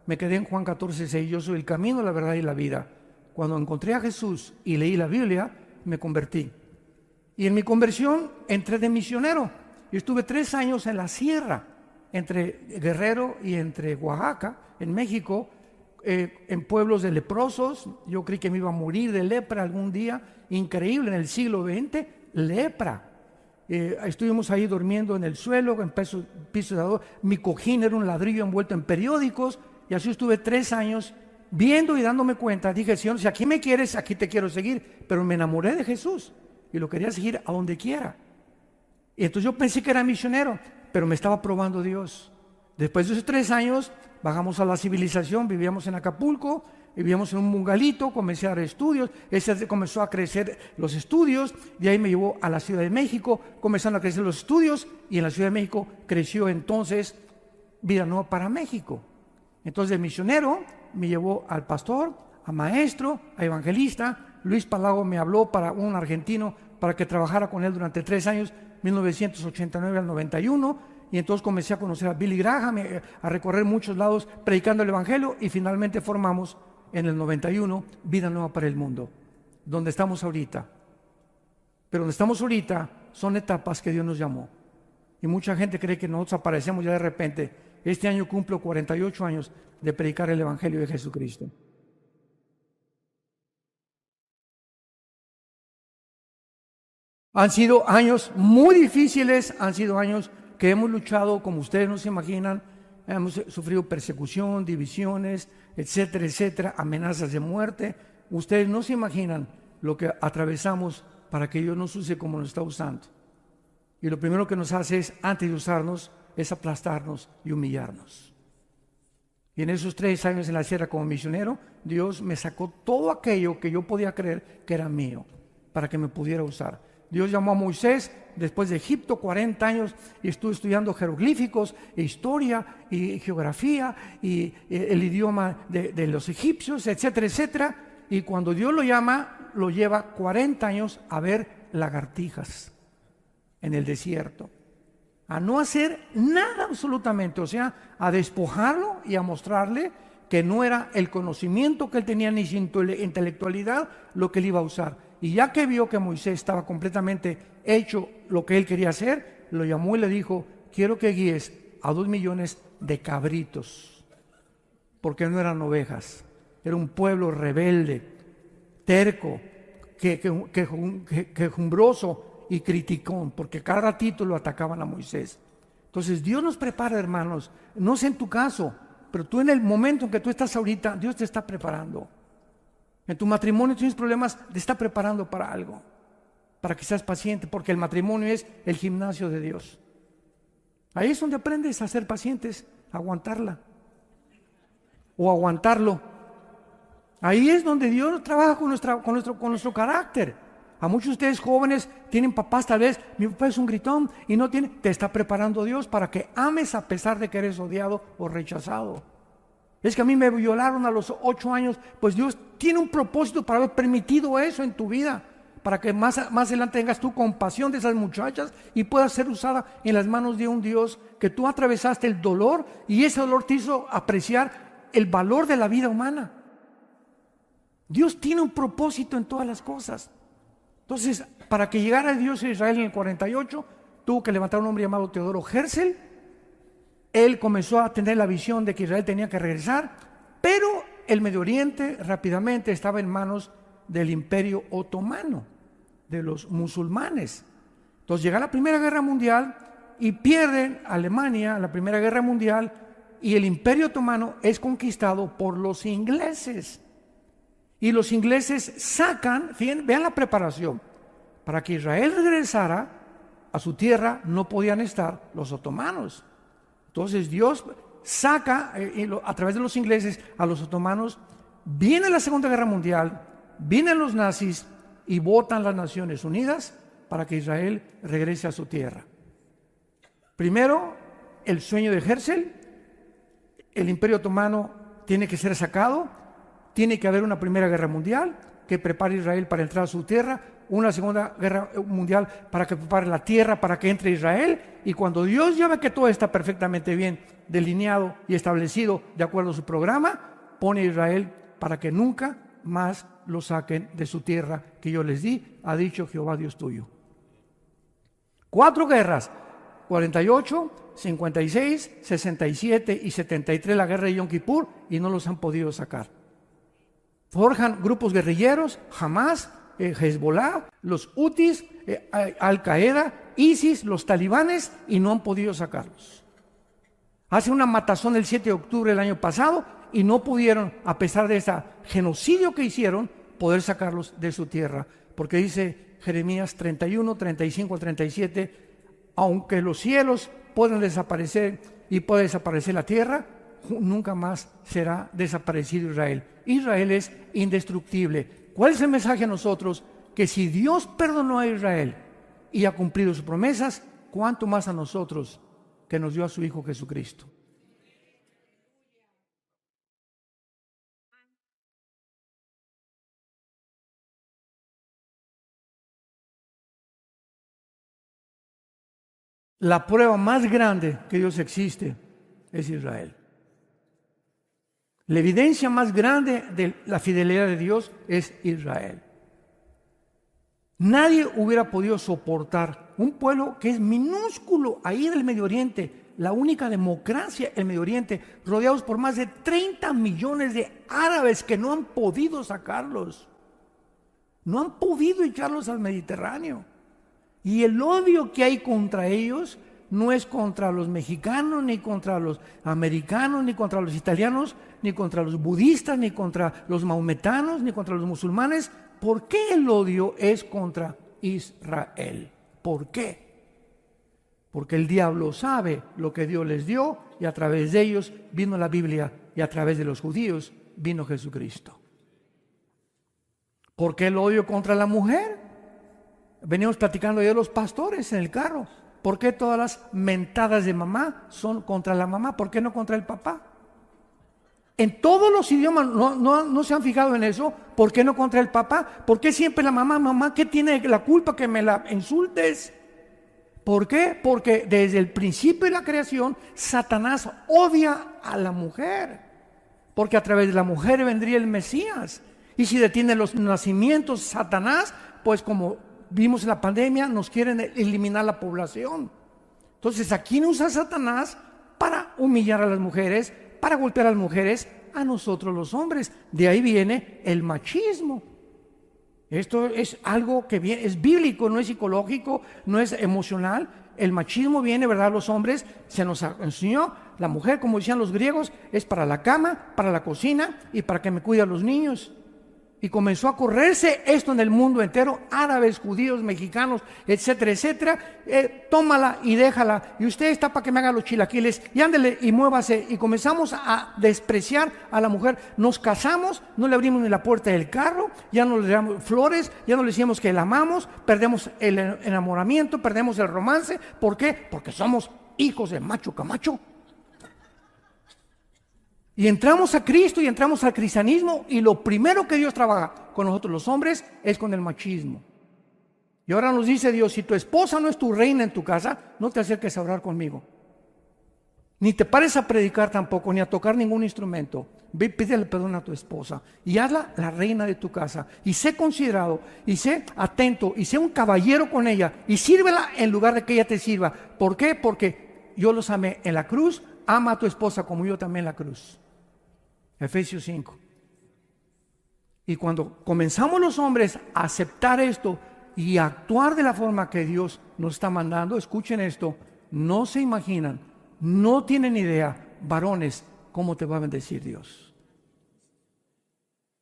S1: me quedé en Juan 14:6, yo soy el camino, la verdad y la vida. Cuando encontré a Jesús y leí la Biblia, me convertí. Y en mi conversión entré de misionero. Yo estuve 3 años en la sierra, entre Guerrero y entre Oaxaca, en México, en pueblos de leprosos. Yo creí que me iba a morir de lepra algún día. Increíble, en el siglo XX, lepra. Estuvimos ahí durmiendo en el suelo, en piso de adobe. Mi cojín era un ladrillo envuelto en periódicos. Y así estuve 3 años viendo y dándome cuenta. Dije, Señor, si aquí me quieres, aquí te quiero seguir. Pero me enamoré de Jesús y lo quería seguir a donde quiera. Y entonces yo pensé que era misionero, pero me estaba probando Dios. Después de esos 3 años, bajamos a la civilización, vivíamos en Acapulco, vivíamos en un bungalito, comencé a dar estudios, ese comenzó a crecer los estudios, de ahí me llevó a la Ciudad de México, comenzaron a crecer los estudios, y en la Ciudad de México creció entonces Vida Nueva para México. Entonces de misionero me llevó al pastor, a maestro, a evangelista. Luis Palago me habló para un argentino para que trabajara con él durante 3 años, 1989 al 91, y entonces comencé a conocer a Billy Graham, a recorrer muchos lados predicando el Evangelio, y finalmente formamos en el 91 Vida Nueva para el Mundo, donde estamos ahorita. Pero donde estamos ahorita son etapas que Dios nos llamó, y mucha gente cree que nosotros aparecemos ya de repente. Este año cumplo 48 años de predicar el Evangelio de Jesucristo. Han sido años muy difíciles, han sido años que hemos luchado, como ustedes no se imaginan, hemos sufrido persecución, divisiones, etcétera, etcétera, amenazas de muerte. Ustedes no se imaginan lo que atravesamos para que Dios nos use como nos está usando. Y lo primero que nos hace es, antes de usarnos, es aplastarnos y humillarnos. Y en esos 3 años en la sierra como misionero, Dios me sacó todo aquello que yo podía creer que era mío, para que me pudiera usar. Dios llamó a Moisés después de Egipto 40 años y estuve estudiando jeroglíficos, e historia y geografía y el idioma de los egipcios, etcétera, etcétera. Y cuando Dios lo llama, lo lleva 40 años a ver lagartijas en el desierto, a no hacer nada absolutamente, o sea, a despojarlo y a mostrarle que no era el conocimiento que él tenía ni su intelectualidad lo que él iba a usar. Y ya que vio que Moisés estaba completamente hecho lo que él quería hacer, lo llamó y le dijo: quiero que guíes a 2 millones de cabritos, porque no eran ovejas, era un pueblo rebelde, terco, quejumbroso y criticón, porque cada ratito lo atacaban a Moisés. Entonces Dios nos prepara, hermanos, no sé en tu caso, pero tú en el momento en que tú estás ahorita, Dios te está preparando. En tu matrimonio tienes problemas, te está preparando para algo, para que seas paciente, porque el matrimonio es el gimnasio de Dios. Ahí es donde aprendes a ser pacientes, a aguantarla o aguantarlo. Ahí es donde Dios trabaja con nuestro carácter. A muchos de ustedes jóvenes tienen papás, tal vez mi papá es un gritón y no tiene, te está preparando Dios para que ames a pesar de que eres odiado o rechazado. Es que a mí me violaron a los 8 años, pues Dios tiene un propósito para haber permitido eso en tu vida, para que más adelante tengas tú compasión de esas muchachas y puedas ser usada en las manos de un Dios que tú atravesaste el dolor y ese dolor te hizo apreciar el valor de la vida humana. Dios tiene un propósito en todas las cosas. Entonces, para que llegara Dios a Israel en el 48, tuvo que levantar un hombre llamado Teodoro Herzl. Él comenzó a tener la visión de que Israel tenía que regresar, pero el Medio Oriente rápidamente estaba en manos del Imperio Otomano, de los musulmanes. Entonces llega la Primera Guerra Mundial y pierden Alemania la Primera Guerra Mundial y el Imperio Otomano es conquistado por los ingleses. Y los ingleses sacan, vean la preparación, para que Israel regresara a su tierra no podían estar los otomanos. Entonces Dios saca a través de los ingleses a los otomanos, viene la Segunda Guerra Mundial, vienen los nazis y votan las Naciones Unidas para que Israel regrese a su tierra. Primero, el sueño de Herzl, el Imperio Otomano tiene que ser sacado, tiene que haber una Primera Guerra Mundial que prepare a Israel para entrar a su tierra, una Segunda Guerra Mundial para que prepare la tierra para que entre Israel, y cuando Dios ya ve que todo está perfectamente bien delineado y establecido de acuerdo a su programa, pone a Israel para que nunca más lo saquen de su tierra que yo les di, ha dicho Jehová Dios tuyo. 4 guerras, 48, 56, 67 y 73, la guerra de Yom Kippur, y no los han podido sacar. Forjan grupos guerrilleros, Hamas, Hezbollah, los Hutis, Al-Qaeda, ISIS, los talibanes, y no han podido sacarlos. Hace una matazón el 7 de octubre del año pasado y no pudieron, a pesar de ese genocidio que hicieron, poder sacarlos de su tierra. Porque dice Jeremías 31, 35, 37, aunque los cielos puedan desaparecer y pueda desaparecer la tierra, nunca más será desaparecido Israel. Israel es indestructible. ¿Cuál es el mensaje a nosotros? Que si Dios perdonó a Israel y ha cumplido sus promesas, ¿cuánto más a nosotros que nos dio a su Hijo Jesucristo? La prueba más grande que Dios existe es Israel. La evidencia más grande de la fidelidad de Dios es Israel. Nadie hubiera podido soportar un pueblo que es minúsculo ahí del Medio Oriente, la única democracia en el Medio Oriente, rodeados por más de 30 millones de árabes que no han podido sacarlos. No han podido echarlos al Mediterráneo. Y el odio que hay contra ellos no es contra los mexicanos, ni contra los americanos, ni contra los italianos, ni contra los budistas, ni contra los maometanos, ni contra los musulmanes. ¿Por qué el odio es contra Israel? ¿Por qué? Porque el diablo sabe lo que Dios les dio y a través de ellos vino la Biblia y a través de los judíos vino Jesucristo. ¿Por qué el odio contra la mujer? Venimos platicando ya de los pastores en el carro. ¿Por qué todas las mentadas de mamá son contra la mamá? ¿Por qué no contra el papá? En todos los idiomas, no se han fijado en eso, ¿Por qué no contra el papá? ¿Por qué siempre la mamá? Mamá, ¿qué tiene la culpa que me la insultes? ¿Por qué? Porque desde el principio de la creación, Satanás odia a la mujer. Porque a través de la mujer vendría el Mesías. Y si detiene los nacimientos, Satanás, pues como vimos en la pandemia, nos quieren eliminar la población. Entonces, ¿a quién usa Satanás? Para humillar a las mujeres, para golpear a las mujeres, a nosotros los hombres. De ahí viene el machismo. Esto es algo que es bíblico, no es psicológico, no es emocional. El machismo viene, ¿verdad? Los hombres, se nos enseñó, la mujer, como decían los griegos, es para la cama, para la cocina y para que me cuide a los niños. Y comenzó a correrse esto en el mundo entero, árabes, judíos, mexicanos, etcétera, etcétera. Tómala y déjala, y usted está para que me haga los chilaquiles, y ándele y muévase. Y comenzamos a despreciar a la mujer. Nos casamos, no le abrimos ni la puerta del carro, ya no le damos flores, ya no le decimos que la amamos, perdemos el enamoramiento, perdemos el romance. ¿Por qué? Porque somos hijos de macho camacho. Y entramos a Cristo y entramos al cristianismo, y lo primero que Dios trabaja con nosotros los hombres es con el machismo. Y ahora nos dice Dios: si tu esposa no es tu reina en tu casa, no te acerques a orar conmigo, ni te pares a predicar tampoco, ni a tocar ningún instrumento. Ve, pídele perdón a tu esposa y hazla la reina de tu casa, y sé considerado, y sé atento, y sé un caballero con ella, y sírvela en lugar de que ella te sirva. ¿Por qué? Porque yo los amé en la cruz. Ama a tu esposa como yo también en la cruz. Efesios 5. Y cuando comenzamos los hombres a aceptar esto y a actuar de la forma que Dios nos está mandando, escuchen esto, no se imaginan, no tienen idea, varones, cómo te va a bendecir Dios.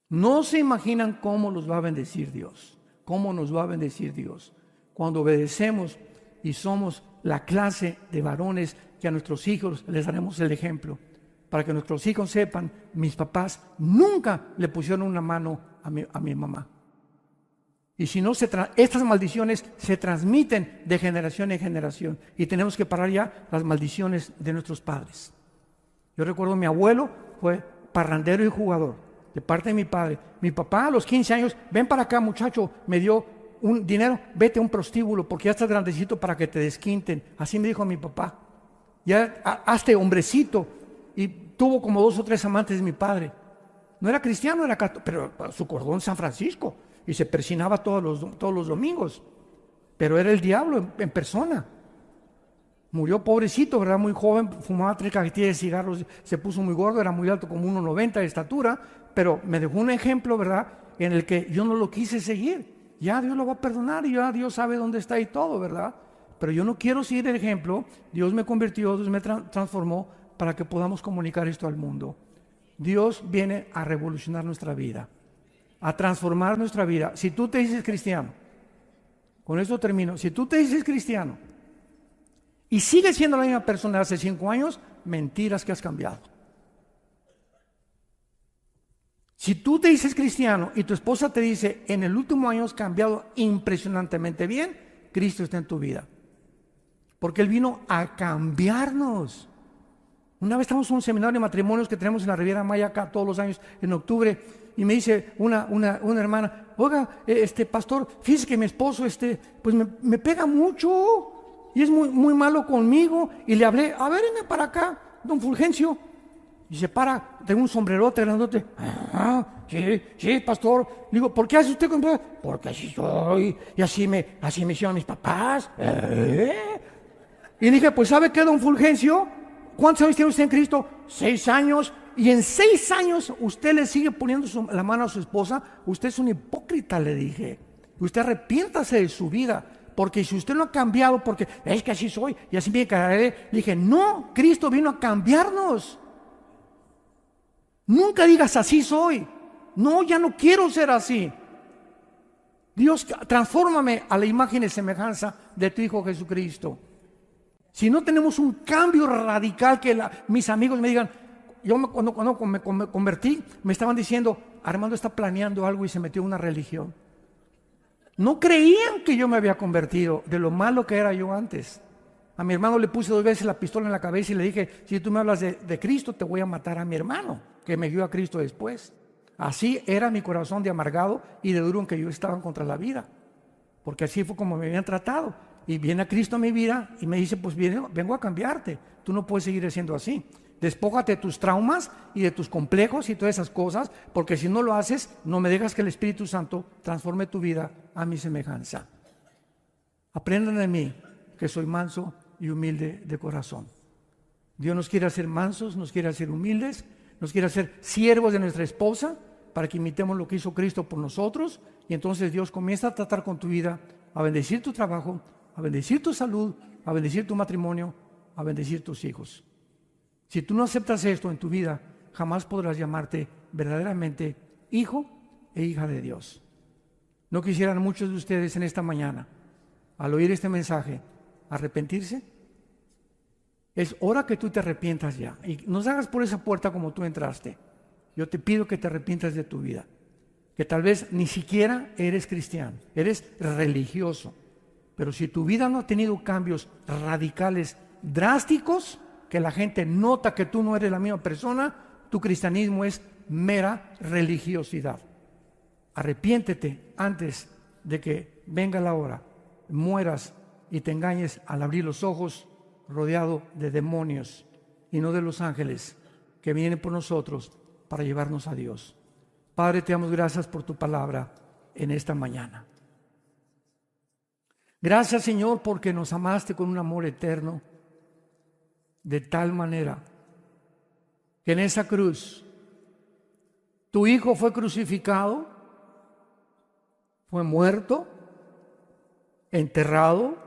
S1: No se imaginan cómo los va a bendecir Dios, cómo nos va a bendecir Dios cuando obedecemos y somos la clase de varones que a nuestros hijos les daremos el ejemplo. Para que nuestros hijos sepan, mis papás nunca le pusieron una mano a mi mamá. Y si no, estas maldiciones se transmiten de generación en generación. Y tenemos que parar ya las maldiciones de nuestros padres. Yo recuerdo mi abuelo fue parrandero y jugador, de parte de mi padre. Mi papá a los 15 años, ven para acá muchacho, me dio un dinero, vete a un prostíbulo porque ya estás grandecito para que te desquinten. Así me dijo mi papá. Ya hazte hombrecito. Y tuvo como 2 o 3 amantes de mi padre. No era cristiano, era católico, pero su cordón San Francisco, y se persinaba todos los domingos. Pero era el diablo en persona. Murió pobrecito, ¿verdad? Muy joven, fumaba 3 cajetillas de cigarros, se puso muy gordo, era muy alto, como 1,90 de estatura, pero me dejó un ejemplo, ¿verdad? En el que yo no lo quise seguir. Ya Dios lo va a perdonar y ya Dios sabe dónde está y todo, ¿verdad? Pero yo no quiero seguir el ejemplo. Dios me convirtió, Dios me transformó, para que podamos comunicar esto al mundo. Dios viene a revolucionar nuestra vida, a transformar nuestra vida. Si tú te dices cristiano, con esto termino, si tú te dices cristiano y sigues siendo la misma persona de hace 5 años, mentiras que has cambiado. Si tú te dices cristiano y tu esposa te dice, en el último año has cambiado impresionantemente bien, Cristo está en tu vida. Porque Él vino a cambiarnos. Una vez estamos en un seminario de matrimonios que tenemos en la Riviera Maya acá todos los años en octubre, y me dice una hermana: oiga, pastor, fíjese que mi esposo pues me pega mucho y es muy malo conmigo. Y le hablé: a ver, venme para acá, don Fulgencio. Y se para, tengo un sombrerote grandote. Sí, pastor. Le digo: ¿por qué hace usted conmigo? Porque así soy, y así me hicieron mis papás. Y dije: pues ¿sabe qué, don Fulgencio? ¿Cuántos años tiene usted en Cristo? 6 años. Y en 6 años usted le sigue poniendo la mano a su esposa. Usted es un hipócrita, le dije. Usted arrepiéntase de su vida. Porque si usted no ha cambiado, porque es que así soy y así me quedaré. Le dije: no, Cristo vino a cambiarnos. Nunca digas así soy. No, ya no quiero ser así. Dios, transfórmame a la imagen y semejanza de tu Hijo Jesucristo. Si no tenemos un cambio radical, que mis amigos me digan, cuando me convertí, me estaban diciendo: Armando está planeando algo y se metió en una religión. No creían que yo me había convertido, de lo malo que era yo antes. A mi hermano le puse 2 veces la pistola en la cabeza y le dije: si tú me hablas de Cristo, te voy a matar a mi hermano, que me dio a Cristo después. Así era mi corazón de amargado y de duro en que yo estaba contra la vida, porque así fue como me habían tratado. Y viene a Cristo a mi vida y me dice, pues vengo a cambiarte, tú no puedes seguir siendo así. Despójate de tus traumas y de tus complejos y todas esas cosas, porque si no lo haces, no me dejas que el Espíritu Santo transforme tu vida a mi semejanza. Aprendan de mí, que soy manso y humilde de corazón. Dios nos quiere hacer mansos, nos quiere hacer humildes, nos quiere hacer siervos de nuestra esposa, para que imitemos lo que hizo Cristo por nosotros, y entonces Dios comienza a tratar con tu vida, a bendecir tu trabajo, a bendecir tu salud, a bendecir tu matrimonio, a bendecir tus hijos. Si tú no aceptas esto en tu vida, jamás podrás llamarte verdaderamente hijo e hija de Dios. ¿No quisieran muchos de ustedes en esta mañana, al oír este mensaje, arrepentirse? Es hora que tú te arrepientas ya y no salgas por esa puerta como tú entraste. Yo te pido que te arrepientas de tu vida, que tal vez ni siquiera eres cristiano, eres religioso, pero si tu vida no ha tenido cambios radicales, drásticos, que la gente nota que tú no eres la misma persona, tu cristianismo es mera religiosidad. Arrepiéntete antes de que venga la hora, mueras y te engañes al abrir los ojos rodeado de demonios y no de los ángeles que vienen por nosotros para llevarnos a Dios. Padre, te damos gracias por tu palabra en esta mañana. Gracias, Señor, porque nos amaste con un amor eterno, de tal manera que en esa cruz tu Hijo fue crucificado, fue muerto, enterrado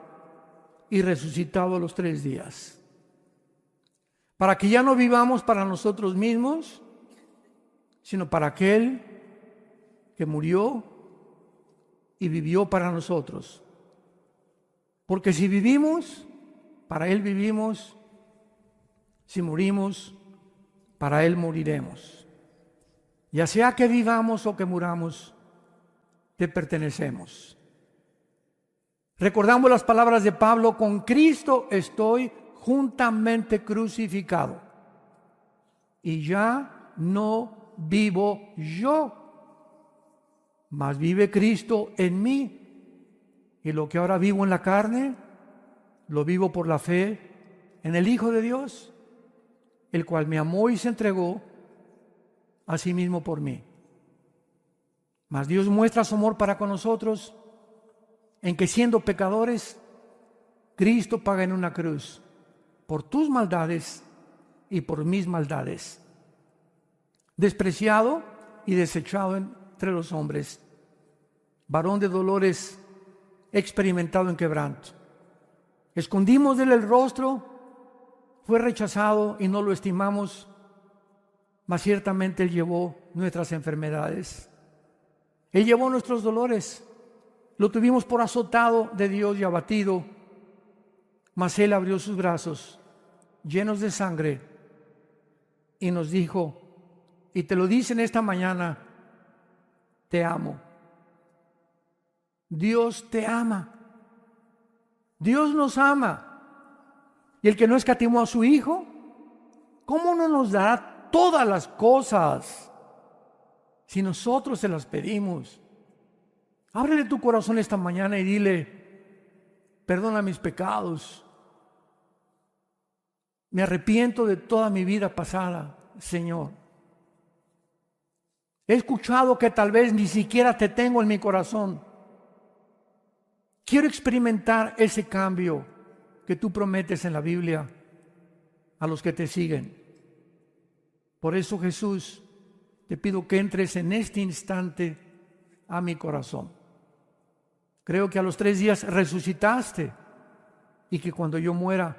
S1: y resucitado a los 3 días, para que ya no vivamos para nosotros mismos, sino para aquel que murió y vivió para nosotros. Porque si vivimos, para Él vivimos; si morimos, para Él moriremos. Ya sea que vivamos o que muramos, te pertenecemos. Recordamos las palabras de Pablo: con Cristo estoy juntamente crucificado, y ya no vivo yo, mas vive Cristo en mí. Y lo que ahora vivo en la carne, lo vivo por la fe en el Hijo de Dios, el cual me amó y se entregó a sí mismo por mí. Mas Dios muestra su amor para con nosotros en que, siendo pecadores, Cristo paga en una cruz por tus maldades y por mis maldades, despreciado y desechado entre los hombres, varón de dolores, experimentado en quebranto. Escondimos de él el rostro, fue rechazado y no lo estimamos, mas ciertamente él llevó nuestras enfermedades. Él llevó nuestros dolores, lo tuvimos por azotado de Dios y abatido, mas él abrió sus brazos llenos de sangre y nos dijo, y te lo dice en esta mañana: te amo. Dios te ama. Dios nos ama. Y el que no escatimó a su Hijo, ¿cómo no nos dará todas las cosas si nosotros se las pedimos? Ábrele tu corazón esta mañana y dile: perdona mis pecados. Me arrepiento de toda mi vida pasada, Señor. He escuchado que tal vez ni siquiera te tengo en mi corazón. Quiero experimentar ese cambio que tú prometes en la Biblia a los que te siguen. Por eso, Jesús, te pido que entres en este instante a mi corazón. Creo que a los 3 días resucitaste y que cuando yo muera,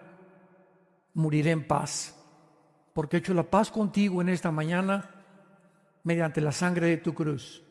S1: moriré en paz, porque he hecho la paz contigo en esta mañana mediante la sangre de tu cruz.